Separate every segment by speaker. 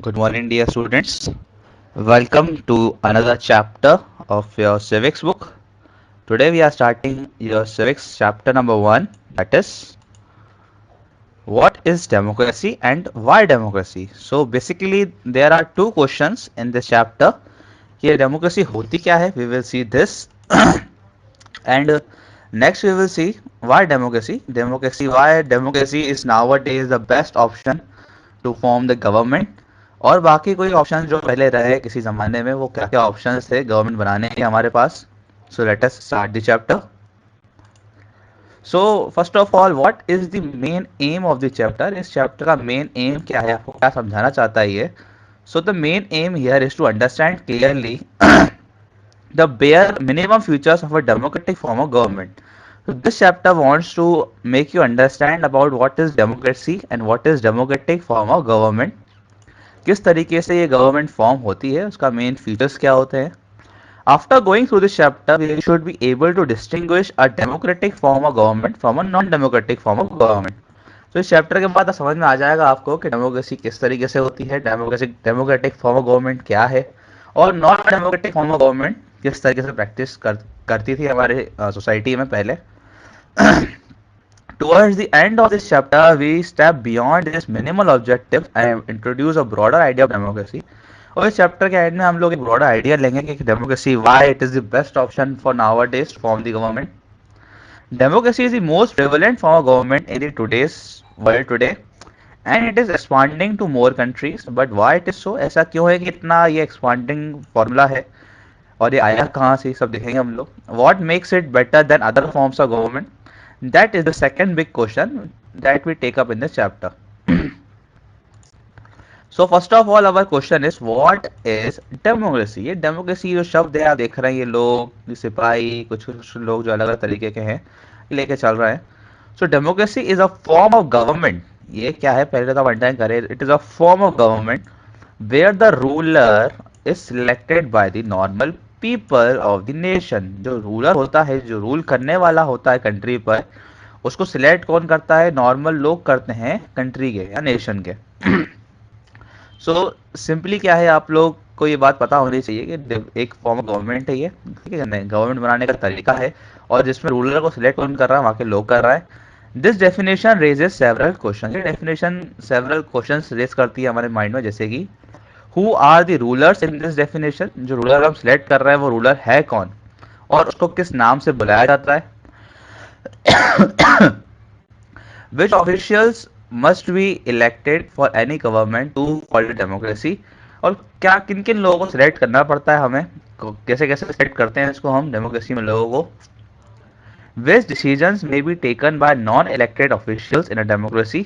Speaker 1: Good morning, dear students. Welcome to another chapter of your civics book. Today we are starting your civics chapter number 1, that is what is democracy and why democracy. So basically there are two questions in this chapter. कि democracy होती क्या है? We will see this. And next we will see why democracy. Why democracy is nowadays the best option to form the government. और बाकी कोई option जो पहले रहे किसी ज़माने में वो क्या क्या ऑप्शंस थे गवर्नमेंट बनाने के हमारे पास. So let us start the chapter. So first of all what is the main aim of the chapter. इस चैप्टर का मेन एम क्या है, आपको क्या समझाना चाहता है ये. So the main aim here is to understand clearly the bare minimum features of a democratic form of government. So this chapter wants to make you understand about what is democracy and what is democratic form of government. किस तरीके से ये government form होती है, उसका main features क्या होते हैं. After going through this chapter we should be able to distinguish a democratic form of government from a non democratic form of government. तो इस चैप्टर के बाद समझ में आ जाएगा आपको कि डेमोक्रेसी किस तरीके से होती है, डेमोक्रेटिक फॉर्म ऑफ गवर्नमेंट क्या है और non democratic form of government किस तरीके से प्रैक्टिस करती थी हमारे सोसाइटी में पहले. Towards the end of this chapter, we step beyond this minimal objective and introduce a broader idea of democracy. और इस चैप्टर के एंड में हम लोग एक ब्रॉडर आइडिया लेंगे कि democracy why it is the best option for nowadays form the government. Democracy is the most prevalent form of government in the today's world today and it is expanding to more countries. But why it is so, ऐसा क्यों है कि इतना ये expanding formula है और ये आया कहाँ से, सब देखेंगे हम लोग. What makes it better than other forms of government. That is the second big question that we take up in this chapter. So first of all our question is what is democracy. ये democracy जो शब्द है आप देख रहे हैं, ये लोग सिपाही कुछ लोग जो अलग अलग तरीके के हैं लेके चल रहे हैं. So democracy is a form of government. ये क्या है पहले तो अंडरस्टैंड करें. It is a form of government where the ruler is selected by the normal people of the nation. जो रूलर होता है, जो रूल करने वाला होता है कंट्री पर, उसको सिलेक्ट कौन करता है, नॉर्मल लोग करते हैं कंट्री के या नेशन के. सो सिंपली क्या है, आप लोग को ये बात पता होनी चाहिए कि एक फॉर्म ऑफ गवर्नमेंट है ये, ठीक है, गवर्नमेंट बनाने का तरीका है और जिसमें रूलर को सिलेक्ट कौन कर रहा है, वहाँ के लोग कर रहा है. This definition raises several question. ये डेफिनेशन सेवरल क्वेश्चन रेज करती है हमारे माइंड में, जैसे कि Who are the rulers in this definition. जो रूलर हम सिलेक्ट कर रहे हैं वो रूलर है कौन और उसको किस नाम से बुलाया जाता है. Which officials must be elected for any government to call it democracy. और क्या किन किन लोगों को सिलेक्ट करना पड़ता है हमें, कैसे कैसे सिलेक्ट करते हैं इसको हम डेमोक्रेसी में लोगों को. Which decisions may be taken by non-elected officials in a democracy.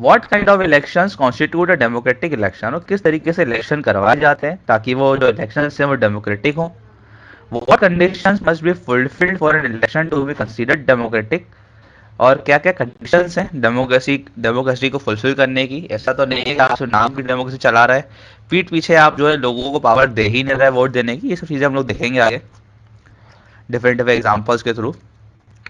Speaker 1: What kind of elections constitute a democratic election. और किस तरीके से इलेक्शन करवाए जाते हैं ताकि वो जो इलेक्शन है वो डेमोक्रेटिक हो. What conditions must be fulfilled for an election to be considered democratic. और क्या क्या कंडीशंस हैं डेमोक्रेसी को फुलफिल करने की. ऐसा तो नहीं है कि आप नाम की डेमोक्रेसी चला रहे हैं, पीठ पीछे आप जो है लोगों को पावर दे ही नहीं रहे वोट देने की. ये सब चीजें हम लोग देखेंगे आगे डिफरेंट एग्जाम्पल्स के through.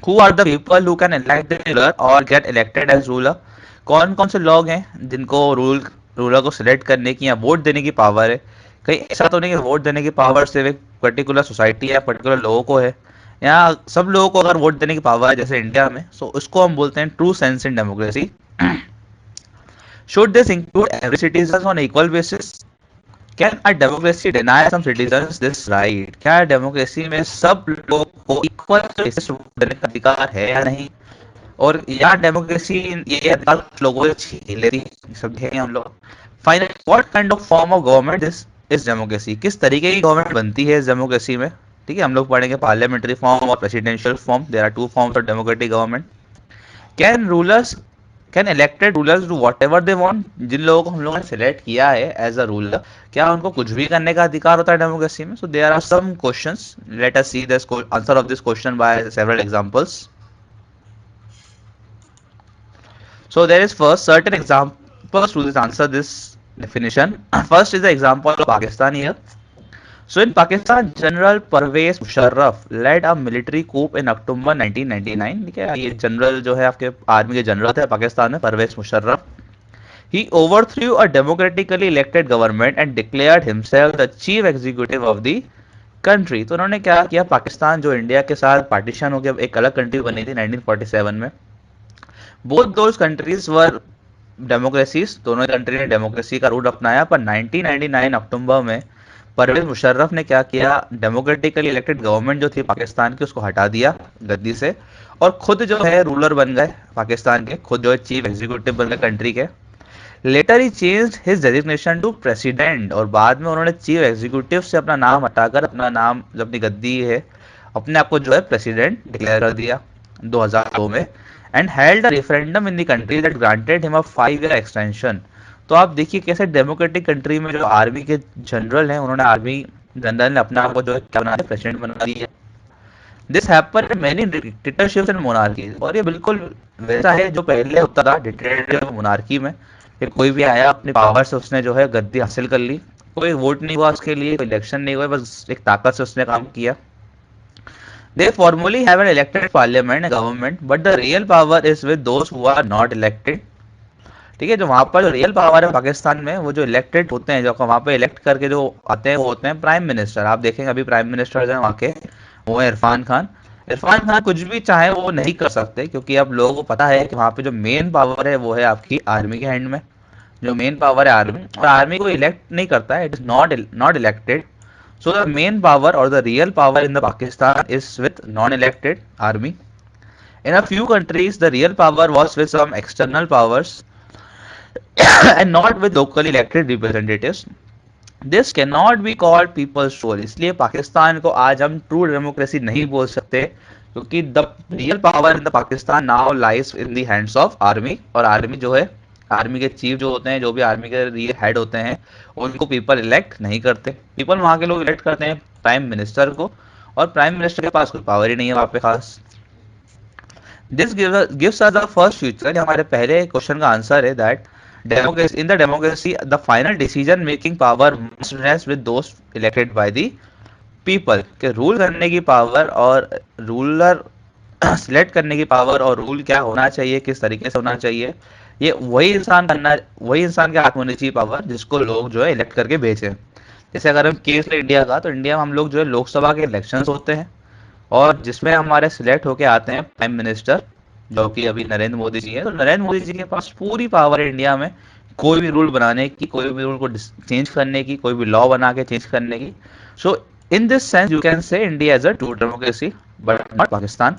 Speaker 1: Who are the people who can elect the ruler or get elected as ruler. कौन कौन से लोग हैं जिनको रूलर को सिलेक्ट करने की या वोट देने की पावर है. कहीं ऐसा तो नहीं कि वोट देने की पावर सिर्फ एक पर्टिकुलर सोसाइटी या पर्टिकुलर लोगों को है, या सब लोगों को अगर वोट देने की पावर है जैसे इंडिया में, सो उसको हम बोलते हैं true sense in democracy. Should this include every citizen on equal basis. Can a democracy deny some citizens this right. क्या डेमोक्रेसी में सब लोगों को इक्वल बेसिस देने का अधिकार है या नहीं, और या डेमोक्रेसी ये अधिकार कुछ लोगों से छीन लेती है, सब देखेंगे हम लोग. Final what kind of form of government this is democracy. किस तरीके की गवर्नमेंट बनती है इस डेमोक्रेसी में, ठीक है. हम लोग पढ़ेंगे पार्लियामेंट्री फॉर्म और presidential form. There are two forms of democratic government. Can elected rulers do whatever they want. जिन लोगों को हम लोगों ने सिलेक्ट किया है एज अ रूलर, क्या उनको कुछ भी करने का अधिकार होता है डेमोक्रेसी में. So there are some questions. Let us see this answer of this question by several examples. So there is first certain examples to this answer this definition. First is the example of Pakistan here. So in Pakistan, General Pervez Musharraf led a military coup in October 1999. ठीक है, ये general जो है आपके army के general थे पाकिस्तान में, Pervez Musharraf. He overthrew a democratically elected government and declared himself the chief executive of the country. तो उन्होंने क्या किया, पाकिस्तान जो इंडिया के साथ पार्टीशन हो गया, एक अलग कंट्री बनी थी 1947 में, both those countries were democracies, दोनों कंट्री ने डेमोक्रेसी का रूट अपनाया। पर 1999 अक्टूबर में परवेज मुशर्रफ ने क्या किया, डेमोक्रेटिकली इलेक्टेड गवर्नमेंट जो थी पाकिस्तान की उसको हटा दिया गद्दी से, और खुद जो है रूलर बन गए पाकिस्तान के, खुद जो है चीफ एग्जीक्यूटिव बन गए कंट्री के। लेटर ही change his designation to president, और बाद में उन्होंने चीफ एग्जीक्यूटिव से अपना नाम हटाकर अपना नाम, जो अपनी गद्दी है, अपने आप को जो है प्रेसिडेंट डिक्लेयर कर दिया 2002 में। And held a referendum in the country that granted him a 5 year extension. तो आप देखिए कैसे डेमोक्रेटिक कंट्री में जो आर्मी के जनरल हैं, उन्होंने आर्मी जनरल ने अपने आप को जो है क्या बना दिया, प्रेसिडेंट बना दिया। This happen in many dictatorships and monarchy, और ये बिल्कुल वैसा है जो पहले होता था डिक्टेटरशिप मोनार्की में, कि कोई भी आया अपनी पावर से उसने जो है गद्दी हासिल कर ली, कोई वोट नहीं हुआ उसके लिए, कोई इलेक्शन नहीं हुआ, बस एक ताकत से उसने काम किया। They formally have an elected parliament government, but the real power is with those who are not elected. ठीक है, जो वहां पर जो रियल पावर है पाकिस्तान में, वो जो इलेक्टेड होते हैं, जो वहां पे इलेक्ट करके जो आते हैं, वो होते हैं प्राइम मिनिस्टर। आप देखेंगे अभी प्राइम मिनिस्टर जो है वहाँ के, वो है इरफान खान। इरफान खान कुछ भी चाहे वो नहीं कर सकते, क्योंकि अब लोगों को पता है कि वहाँ पे जो मेन पावर है वो है आपकी आर्मी के हैंड में। जो मेन पावर है आर्मी, और आर्मी को इलेक्ट नहीं करता है, it is not elected. So the main power और the real power in the Pakistan is with non elected army. In a few countries, the real power was with some external powers and not with locally elected representatives. This cannot be called people's rule। इसलिए पाकिस्तान को आज हम true democracy नहीं बोल सकते, क्योंकि the real power in the Pakistan now lies in the hands of army. और army जो है, आर्मी के चीफ जो होते हैं, जो भी आर्मी के रियल हेड होते हैं, उनको पीपल इलेक्ट नहीं करते। पीपल वहाँ के लोग इलेक्ट करते हैं प्राइम मिनिस्टर को, और प्राइम मिनिस्टर के पास कोई पावर ही नहीं है वहाँ पे खास। This gives us the first future, हमारे पहले क्वेश्चन का आंसर है that democracy in the democracy the final decision making power must rest with those elected by the people। के रूल करने की पावर और रूलर सिलेक्ट करने की पावर और रूल क्या होना चाहिए, किस तरीके से होना चाहिए, ये वही इंसान के हाथ में होनी चाहिए पावर, जिसको लोग जो है इलेक्ट करके भेजे। जैसे अगर हम केस ले इंडिया का, तो इंडिया में हम लोग जो है लोकसभा के इलेक्शंस होते हैं, और जिसमें हमारे सिलेक्ट होके आते हैं प्राइम मिनिस्टर, जो कि अभी नरेंद्र मोदी जी है। तो नरेंद्र मोदी जी के पास पूरी पावर है इंडिया में, कोई भी रूल बनाने की, कोई भी रूल को चेंज करने की, कोई भी लॉ बना के चेंज करने की। So in this sense you can say India is a true democracy, but not Pakistan.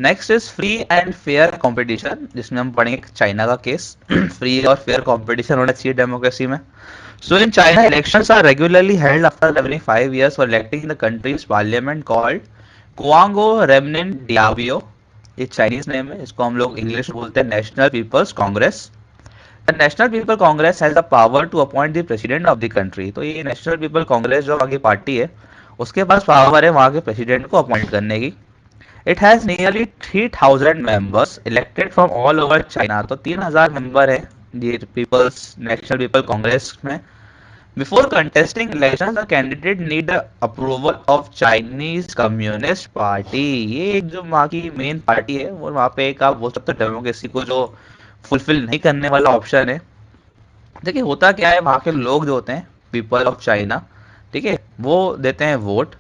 Speaker 1: Next is free and fair competition, जिसमें हम पढ़ेंगे चाइना का केस। फ्री और फेयर कंपटीशन होना चाहिए डेमोक्रेसी में। So in China, elections are regularly held after every 5 years for electing the country's parliament called Kuango Remnin Diabio। ये चाइनीज नेम है, इसको हम लोग इंग्लिश में बोलते हैं National People's Congress. The National People Congress has the power to appoint the president of the country. तो ये नेशनल पीपल कांग्रेस जो वहाँ की पार्टी है, उसके पास पावर है वहाँ के प्रेसिडेंट को अपॉइंट करने की। It has nearly 3000 members elected from all over China. तो 3000 मेंबर है ये पीपल्स नेशनल पीपल कांग्रेस में। Before contesting elections, the candidate need the approval of Chinese Communist Party। ये एक जो वहाँ की मेन पार्टी है, और वहाँ पे एक आप बोल सकते हो डेमोक्रेसी को जो फुलफिल नहीं करने वाला ऑप्शन है। देखिए होता क्या है, वहाँ के लोग जो होते हैं पीपल ऑफ चाइना, ठीक है, वो देते हैं वोट।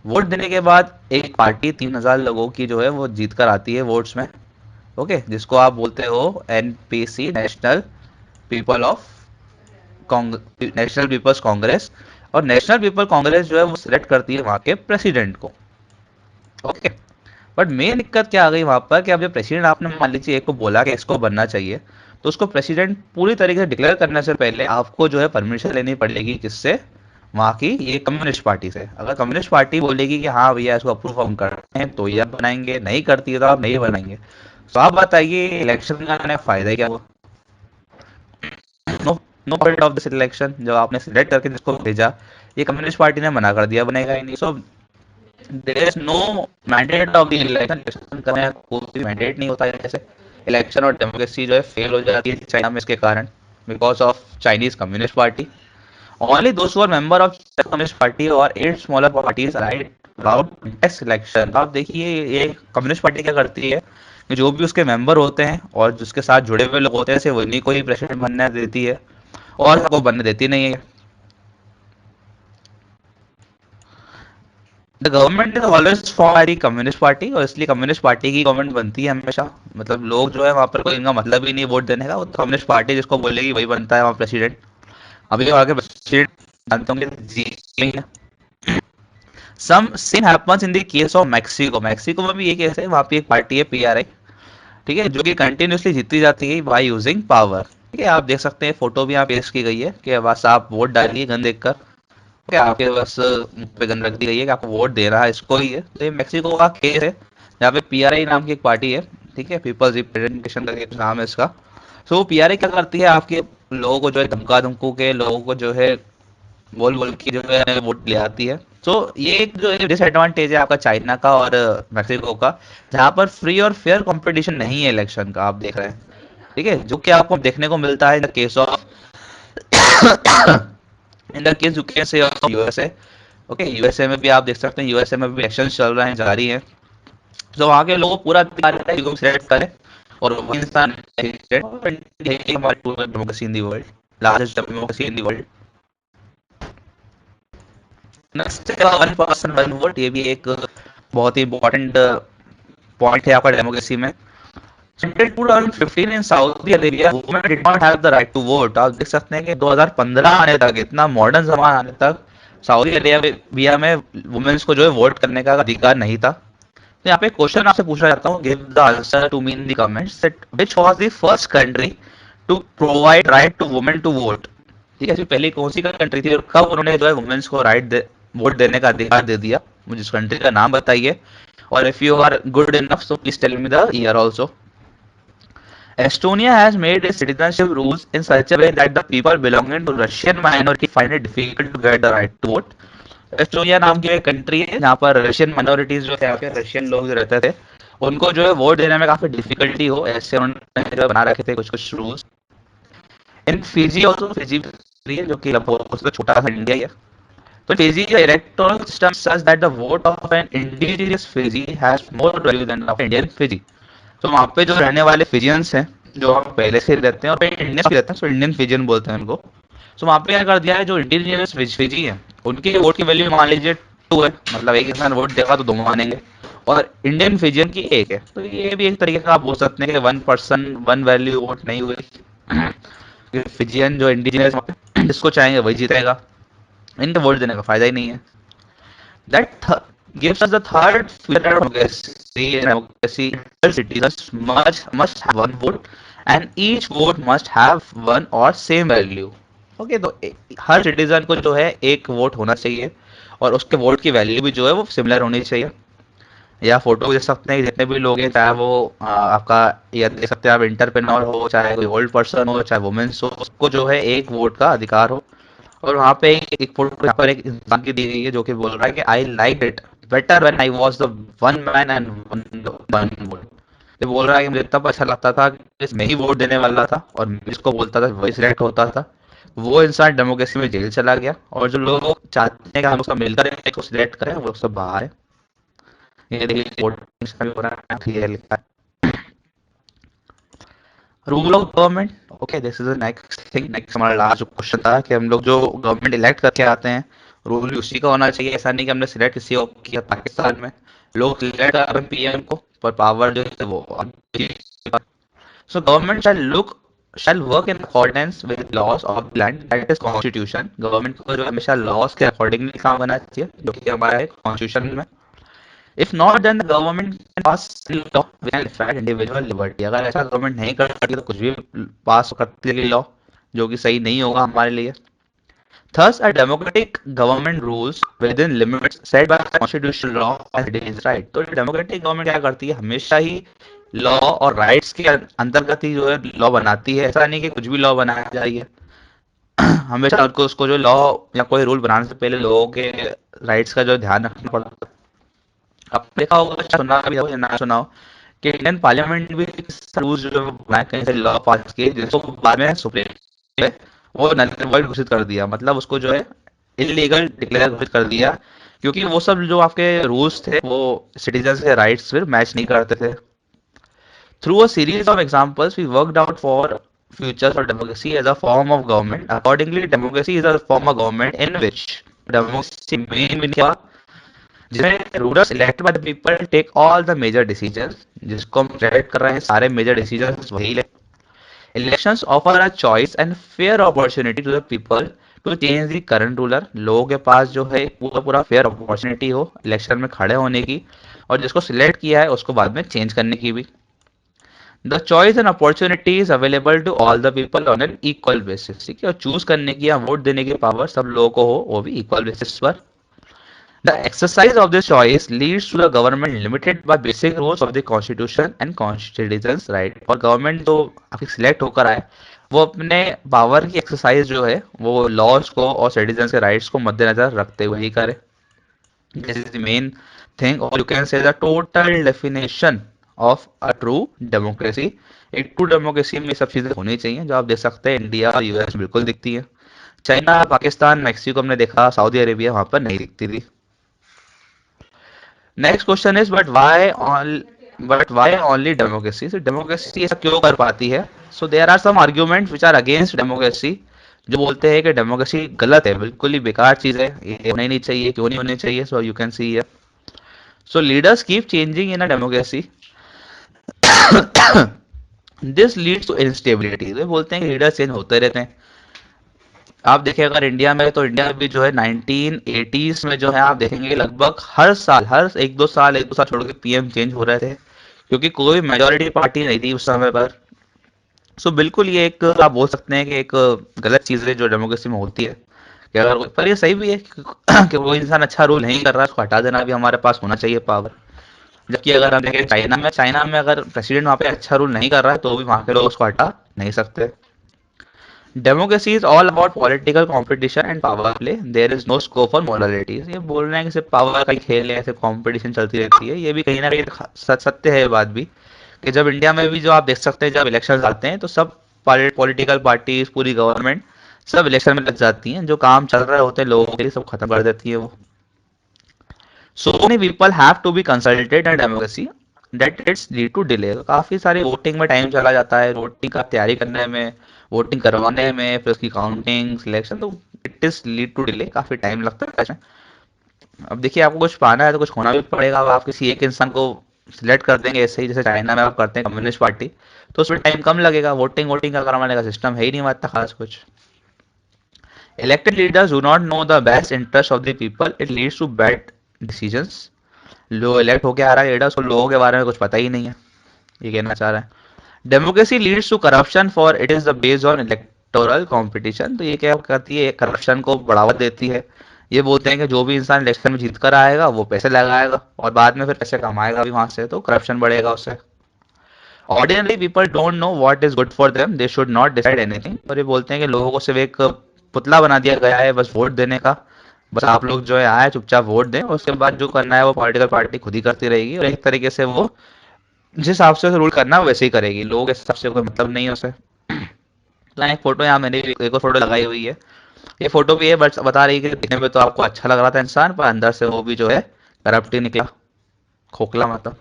Speaker 1: वोट देने के बाद एक पार्टी 3000 लोगों की जो है वो जीत कर आती है वोट्स में, ओके, जिसको आप बोलते हो NPC, National People of National People's Congress. और नेशनल पीपल कांग्रेस जो है वो सिलेक्ट करती है वहां के प्रेसिडेंट को, ओके। बट मेन दिक्कत क्या आ गई वहां पर, कि अब जब प्रेसिडेंट आपने मान लीजिए एक को बोला कि इसको बनना चाहिए, तो उसको प्रेसिडेंट पूरी तरीके से डिक्लेयर करने से पहले आपको जो है परमिशन लेनी पड़ेगी, किससे, वहाँ की ये कम्युनिस्ट पार्टी से। अगर कम्युनिस्ट पार्टी बोलेगी कि हाँ भैया इसको अप्रूव हम करते हैं, तो ये आप बनाएंगे, नहीं करती है तो आप नहीं बनाएंगे। तो आप बताइए इलेक्शन का फायदा क्या हुआ? No no point of this election. जब आपने सिलेक्ट करके जिसको भेजा, ये कम्युनिस्ट पार्टी ने मना कर दिया बनेगा ही नहीं। So there is no mandate of the election. Election करने का कोई मैंडेट नहीं होता है। जैसे इलेक्शन और डेमोक्रेसी जो है फेल हो जाती है चाइना में इसके कारण, because of Chinese communist party. Only those were member of communist party और 8 smaller parties right about next election. आप देखिए ये कम्युनिस्ट पार्टी क्या करती है, कि जो भी उसके मेंबर होते हैं और जिसके साथ जुड़े हुए लोग होते हैं सिर्फ उन्हीं को ही प्रेसिडेंट बनने देती है और सबको बनने देती नहीं है। The government is always for the communist party, और इसलिए कम्युनिस्ट पार्टी की गवर्नमेंट बनती है हमेशा। मतलब लोग जो है वहाँ पर कोई इनका मतलब ही नहीं वोट देने का, वो तो कम्युनिस्ट पार्टी जिसको बोलेगी वही बनता है वहाँ प्रेसिडेंट। अभी वहाँ के प्रेसिडेंट जानता हूँ कि जी नहीं है। Some same happens in the case of Mexico. Mexico में भी ये केस है, वहाँ पे एक पार्टी है पीआरआई, ठीक है, जो कि कंटिन्यूसली जीतती जाती है बाय यूजिंग पावर। ठीक है, आप देख सकते हैं फोटो भी यहाँ पेश की गई है कि बस आप वोट डालिए गन देखकर, क्या आपके बस मुंह पे गन रख दी गई है कि आपको वोट देना है इसको ही है। तो ये मेक्सिको का केस है जहाँ पे पीआरआई नाम की एक पार्टी है, ठीक है, पीपल्स रिप्रेजेंटेशन का एक नाम है इसका। सो वो पीआरआई क्या करती है, आपके लोगों को जो है धमका धमकू के लोगों को जो है बोल बोल के जो है वोट ले आती है। तो ये एक जो डिसएडवांटेज है आपका चाइना का और मेक्सिको का, जहाँ पर फ्री और फेयर कंपटीशन नहीं है इलेक्शन का, आप देख रहे हैं, ठीक है, जो कि आपको देखने को मिलता है इन the case of in the case you can से ऑफ यूएसए। ओके, यूएसए में भी आप देख सकते हैं, यूएसए में भी इलेक्शन चल रहे हैं, जारी है। तो वहाँ के लोगों को पूरा अधिकार है कि सिलेक्ट करें और वो इंसान हमारी democracy in the world, largest democracy in the world. Next one person one vote, ये भी एक बहुत ही इंपॉर्टेंट पॉइंट है आपका डेमोक्रेसी में। Until 2015 in Saudi Arabia, women did not have the right to vote। आप देख सकते हैं कि 2015 आने तक, इतना मॉडर्न जमाना आने तक सऊदी अरेबिया में वुमेन्स को जो है वोट करने का अधिकार नहीं था। तो यहाँ पे क्वेश्चन आपसे पूछना चाहता हूँ, give the answer to me in the comments that which was the first country to provide right to women to vote. ठीक है, पहले कौन सी कंट्री थी और कब उन्होंने जो है वुमेन्स को वोट देने का अधिकार दे दिया। मुझे उस कंट्री का नाम बताइए, और if you are good enough so please tell me the year also. Estonia has made its citizenship rules in such a way that the people belonging to Russian minority find it difficult to get the right to vote। Estonia नाम की एक country है जहाँ पर Russian minorities जो थे, यहाँ पे रशियन लोग जो रहते थे, उनको जो है वोट देने में काफी डिफिकल्टी हो, ऐसे उन्होंने जो बना रखे थे कुछ कुछ रूल्स। इन फिजी और तो फिजी है जो कि लगभग उससे छोटा सा इंडिया ही है। तो फिजी का electoral system such that the vote of an indigenous Fiji has more value than of Indian Fiji. तो वहाँ पे जो रहने वाले फिजियंस हैं, जो हम पहले से रहते हैं और इंडियन भी रहते हैं, तो इंडियन फिजियन बोलते हैं उनको। तो वहाँ पे क्या कर दिया है, जो इंडिजिनियस फिजी है उनके वोट की वैल्यू मान लीजिए 2 है, मतलब एक इंसान वोट देगा तो 2 मानेंगे, और इंडियन फिजियन की 1 है। तो ये भी एक तरीके का आप बोल सकते हैं कि 1 पर्सन 1 वैल्यू वोट नहीं हुई। फिजियन जो इंडिजिनियस जिसको चाहेंगे वही जीतेगा, इनके वोट देने का फायदा ही नहीं है। That gives us the third filter of democracy. In democracy, all citizens must have one vote, and each vote must have one or same value. Okay, तो हर सिटीजन को जो है एक वोट होना चाहिए और उसके वोट की वैल्यू भी जो है वो सिमिलर होनी चाहिए। या फोटो देख सकते हैं, जितने भी लोग हैं, चाहे वो आपका या देख सकते हैं आप इंटरप्रेन्योर हो, चाहे कोई ओल्ड पर्सन हो, चाहे वुमेन्स हो, उसको जो है एक वोट का अधिकार हो। और वहाँ पे एक फोटो यहाँ पर एक इंसान की दी गई है जो कि बोल रहा है कि I like it better when I was the one man and one vote. ये बोल रहा है कि मुझे तब अच्छा लगता था कि मैं ही वोट देने वाला था और मैं जिसको बोलता था वही सिलेक्ट होता था। वो इंसान डेमोक्रेसी में जेल चला गया, और जो लोग चाहते हैं कि हम उसका मिलकर एक को सिलेक्ट करें वो सब बाहर है। ये देखिए वोटिंग का भी हो रहा है, ये लिखा है rule of government. Okay, this is the next thing. Next हमारा लास्ट जो क्वेश्चन था कि हम लोग जो गवर्नमेंट इलेक्ट करके आते हैं, रूल उसी का होना चाहिए। ऐसा नहीं कि हमने सिलेक्ट किसी को किया। पाकिस्तान में लोग सिलेक्ट कर रहे हैं पीएम को, पर पावर जो है वो so government shall work in accordance with laws of the land, that is constitution. Government को जो हमेशा लॉज के अकॉर्डिंगली काम करना चाहिए, जो कि हमारा है कॉन्स्टिट्यूशन में। If not then the government can pass law with an effect individual liberty. अगर ऐसा गवर्नमेंट नहीं कर सकती तो कुछ भी पास करती है लॉ, जो कि सही नहीं होगा हमारे लिए। Thus, a democratic government rules within limits set by constitutional law and it is right। तो डेमोक्रेटिक गवर्नमेंट क्या करती है, हमेशा ही लॉ और राइट्स के अंतर्गत ही जो है लॉ बनाती है। ऐसा नहीं कि कुछ भी लॉ बनाया जाए। हमेशा उनको उसको जो लॉ या कोई रूल बनाने से पहले लोगों के राइट्स का जो ध्यान रखना पड़ता है। अब देखा होगा, सुना भी हो या ना सुना हो, कि इंडियन पार्लियामेंट भी रूल्स जो बनाए कहीं से लॉ पास किए जिसको बाद में सुप्रीम वो नलिफाइड घोषित कर दिया, मतलब उसको जो है इलीगल डिक्लेयर घोषित कर दिया, क्योंकि वो सब जो आपके रूल्स थे वो सिटीजन के राइट्स फिर मैच नहीं करते थे। Through a series of examples, we worked out for futures for democracy as a form of government. Accordingly, democracy is a form of government in which democracy main mean क्या, जिसमें rulers elected by the people take all the major decisions, जिसको हम credit कर रहे हैं सारे major decisions वही ले. Elections offer a choice and fair opportunity to the people to change the current ruler. लोगों के पास जो है पूरा पूरा फेयर अपॉर्चुनिटी हो इलेक्शन में खड़े होने की, और जिसको सिलेक्ट किया है उसको बाद में चेंज करने की भी. The choice and opportunity is available to all the people on an equal basis. ठीक है, और चूज करने की या वोट देने की पावर सब लोगों को हो, वो भी इक्वल बेसिस पर. The exercise of this choice leads to the government limited by basic rules of the constitution and citizens right. और गवर्नमेंट जो आपकी सिलेक्ट होकर आए वो अपने पावर की एक्सरसाइज जो है वो लॉज को और सिटीजन के राइट्स को मद्देनजर रखते हुए ही करे. This is the main thing, और you can say the total definition of a true democracy. एक ट्रू डेमोक्रेसी में सब चीजें होनी चाहिए जो आप देख सकते हैं इंडिया और यूएस बिल्कुल दिखती है. चाइना, पाकिस्तान, मैक्सिको हमने देखा, सऊदी अरेबिया वहां पर नहीं दिखती थी. Next question is but why only democracy. So democracy ऐसा क्यों कर पाती है. So there are some argument which are against democracy, जो बोलते हैं कि डेमोक्रेसी गलत है, बिल्कुल ही बेकार चीज है, ये होना ही नहीं चाहिए, क्यों नहीं होनी चाहिए. So you can see here. So leaders keep changing in a democracy. This leads to instability. वे बोलते हैं कि लीडर्स चेंज होते रहते हैं. आप देखें अगर इंडिया में, तो इंडिया भी जो है 1980s में जो है आप देखेंगे लगभग हर साल, हर एक दो साल छोड़ के पीएम चेंज हो रहे थे, क्योंकि कोई मेजोरिटी पार्टी नहीं थी उस समय पर. सो बिल्कुल ये एक आप बोल सकते हैं कि एक गलत चीज़ है जो डेमोक्रेसी में होती है. कि अगर पर ये सही भी है कि कोई इंसान अच्छा रूल नहीं कर रहा है उसको हटा देना भी हमारे पास होना चाहिए पावर. जबकि अगर हम देखें चाइना में अगर प्रेसिडेंट वहाँ पे अच्छा रूल नहीं कर रहा है तो भी वहाँ के लोग उसको हटा नहीं सकते. Democracy is all about political competition and power play. There is no scope for moralities. ये बोल रहे हैं कि सिर्फ पावर का ही खेल है, सिर्फ कंपटीशन चलती रहती है. ये भी कहीं ना कहीं सत्य है ये बात भी, कि जब इंडिया में भी जो आप देख सकते हैं जब इलेक्शन आते हैं तो सब पॉलिटिकल पार्टीज, पूरी गवर्नमेंट सब इलेक्शन में लग जाती हैं. जो काम चल रहे होते हैं लोगों के लिए सब खत्म कर देती है वो. So many people have to be consulted in democracy that it's lead to delay. काफी सारे वोटिंग में टाइम चला जाता है, वोटिंग का तैयारी करने में, वोटिंग करवाने में, फिर उसकी काउंटिंग, सिलेक्शन, तो it is lead to delay, काफी टाइम लगता है इसमें. अब देखिए आपको कुछ पाना है तो कुछ होना भी पड़ेगा. अब आप किसी एक इंसान को सिलेक्ट कर देंगे ऐसे ही जैसे चाइना में आप करते हैं कम्युनिस्ट पार्टी, तो उसमें टाइम कम लगेगा. वोटिंग वोटिंग का करवाने का सिस्टम है ही नहीं हमारे खास कुछ. Elected leaders do not know the best interest of the people, it leads to bad decisions. जो इलेक्ट होके आ रहा है लीडर उसको लोगों के बारे में कुछ पता ही नहीं है, ये कहना चाह रहा है. Democracy leads to corruption for it is the based on electoral competition. तो ये क्या करती है, करप्शन को बढ़ावा देती है. ये बोलते हैं कि जो भी इंसान इलेक्शन में जीत कर आएगा वो पैसे लगाएगा और बाद में फिर पैसे कमाएगा भी वहां से, तो करप्शन बढ़ेगा उससे. Ordinary people don't know what is good for them, they should not decide anything. और ये बोलते हैं कि लोगों को सिर्फ एक पुतला बना दिया गया है बस वोट देने का. बस आप लोग जो है आए चुपचाप वोट दें, उसके बाद जो करना है वो पॉलिटिकल पार्टी खुद ही करती रहेगी, और एक तरीके से वो जिस हिसाब से रूल करना है वैसे ही करेगी. लोगों के हिसाब से कोई मतलब नहीं है उसे. तो एक फोटो यहाँ मैंने एक और फोटो लगाई हुई है. ये फोटो भी है बट बता रही है कि दिखने में तो आपको अच्छा लग रहा था इंसान, पर अंदर से वो भी जो है करप्ट ही निकला, खोखला मतलब.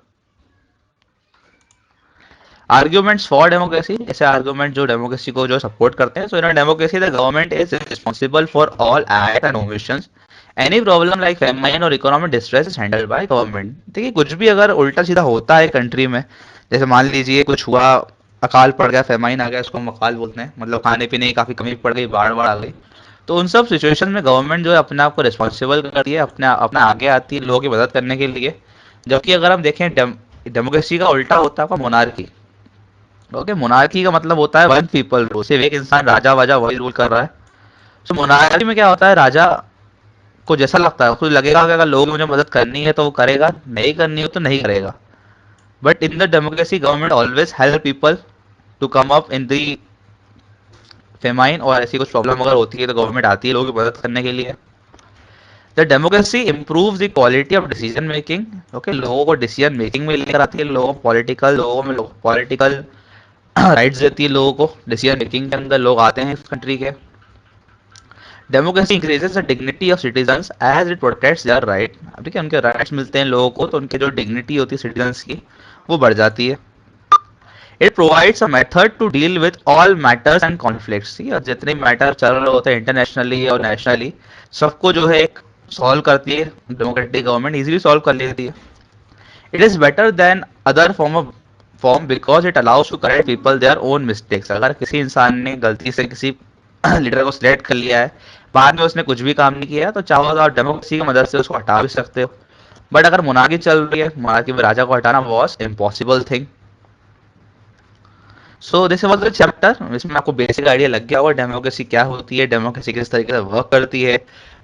Speaker 1: आर्ग्यूमेंट्स फॉर डेमोक्रेसी, ऐसे आर्ग्यूमेंट जो डेमोक्रेसी को जो सपोर्ट करते हैं. So in democracy the government is responsible for all act and omissions. Any problem like famine और economic distress is handled by government. देखिए कुछ भी अगर उल्टा सीधा होता है कंट्री में, जैसे मान लीजिए कुछ हुआ, अकाल पड़ गया, फेमाइन आ गया, इसको हम अकाल बोलते हैं, मतलब खाने पीने की काफी कमी पड़ गई, बाढ़ बाढ़ आ गई, तो उन सब सिचुएशन में गवर्नमेंट जो है अपने आप को रिस्पॉन्सिबल करती है, अपने अपना आगे आती है लोगों की मदद करने के लिए. जबकि अगर हम देखें डेमोक्रेसी का उल्टा होता है मोनार्की. ओके, मोनार्की का मतलब होता है वन पीपल रूल, सिर्फ एक इंसान राजा वाजा वही रूल कर रहा है. तो मोनार्की में क्या होता है, राजा को जैसा लगता है उसको लगेगा कि अगर लोगों की मुझे मदद करनी है तो वो करेगा, नहीं करनी हो तो नहीं करेगा. But in the democracy government always help people to come up in the famine, और ऐसी कुछ प्रॉब्लम अगर होती है तो गवर्नमेंट आती है लोगों की मदद करने के लिए. The democracy improve the quality of decision making. Okay, लोगों को डिसीजन मेकिंग में लेकर आती है, लोगों में पॉलिटिकल राइट्स देती है लोगों को. डिसीजन मेकिंग के अंदर लोग आते हैं इस कंट्री के. Democracy increases the dignity of citizens as it protects their right. अब देखिए उनके राइट्स मिलते हैं लोगों को तो उनकी जो डिग्निटी होती है सिटीजंस की वो बढ़ जाती है. It provides a method to deal with all matters and conflicts. जितने मैटर चल रहे होते हैं इंटरनेशनली और नेशनली, सबको जो है एक सॉल्व करती है डेमोक्रेटिक गवर्नमेंट, इजीली सॉल्व कर लेती है। It is better than other form because it allows to correct people their own mistakes. अगर किसी इंसान ने गलती से किसी लीडर को सिलेक्ट कर लिया है, बाद में उसने कुछ भी काम नहीं किया, तो चाहो तो आप डेमोक्रेसी की मदद से उसको हटा भी सकते हो। बट अगर मोनार्की चल रही है, मोनार्की में राजा को हटाना was impossible thing. So this was the chapter. इसमें आपको बेसिक आइडिया लग गया होगा डेमोक्रेसी क्या होती है, डेमोक्रेसी किस तरीके से वर्क करती है,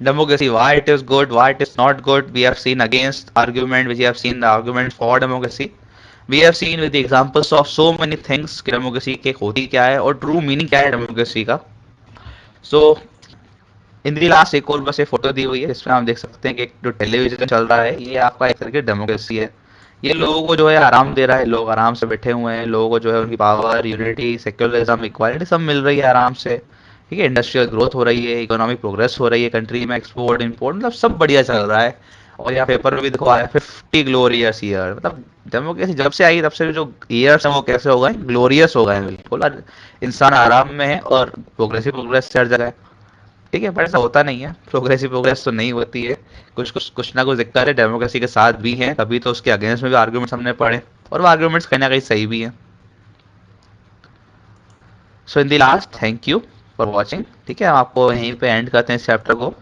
Speaker 1: democracy why it is good, why it is not good. We have seen against argument, we have seen the argument for democracy, we have seen with examples of so many things कि democracy के होती क्या है और true meaning क्या है democracy का। सो इन दी last एक और बस ये फोटो दी हुई है, जिसमें आप देख सकते हैं कि एक जो टेलीविजन चल रहा है, ये आपका एक तरीके डेमोक्रेसी है। ये लोगों को जो है आराम दे रहा है, लोग आराम से बैठे हुए हैं, लोगों को जो है उनकी पावर, यूनिटी, सेक्युलरिज्म, इक्वालिटी सब मिल रही है आराम से। ठीक है, इंडस्ट्रियल ग्रोथ हो रही है, इकोनॉमिक प्रोग्रेस हो रही है कंट्री में, एक्सपोर्ट इंपोर्ट मतलब सब बढ़िया चल रहा है। और यहाँ पेपर में भी दिखा है 50 ग्लोरियस ईयर, मतलब डेमोक्रेसी जब से आई तब से जो ईयर्स हैं वो कैसे हो गए, ग्लोरियस हो गए हैं बिल्कुल। और इंसान आराम में है और प्रोग्रेस हर जगह है। ठीक है, पर ऐसा होता नहीं है, प्रोग्रेसिव प्रोग्रेस तो नहीं होती है। कुछ ना कुछ दिक्कत है डेमोक्रेसी के साथ भी है, तभी तो उसके अगेंस्ट में भी आर्ग्यूमेंट्स हमने पढ़े, और वो आर्ग्यूमेंट्स कहीं ना कहीं सही भी है। So in the last, thank you for watching. ठीक है, हम आपको यहीं पे एंड करते हैं इस चैप्टर को।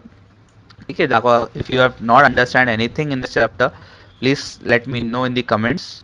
Speaker 1: ठीक है, देखो, if you have not understand anything in this chapter, please let me know in the comments.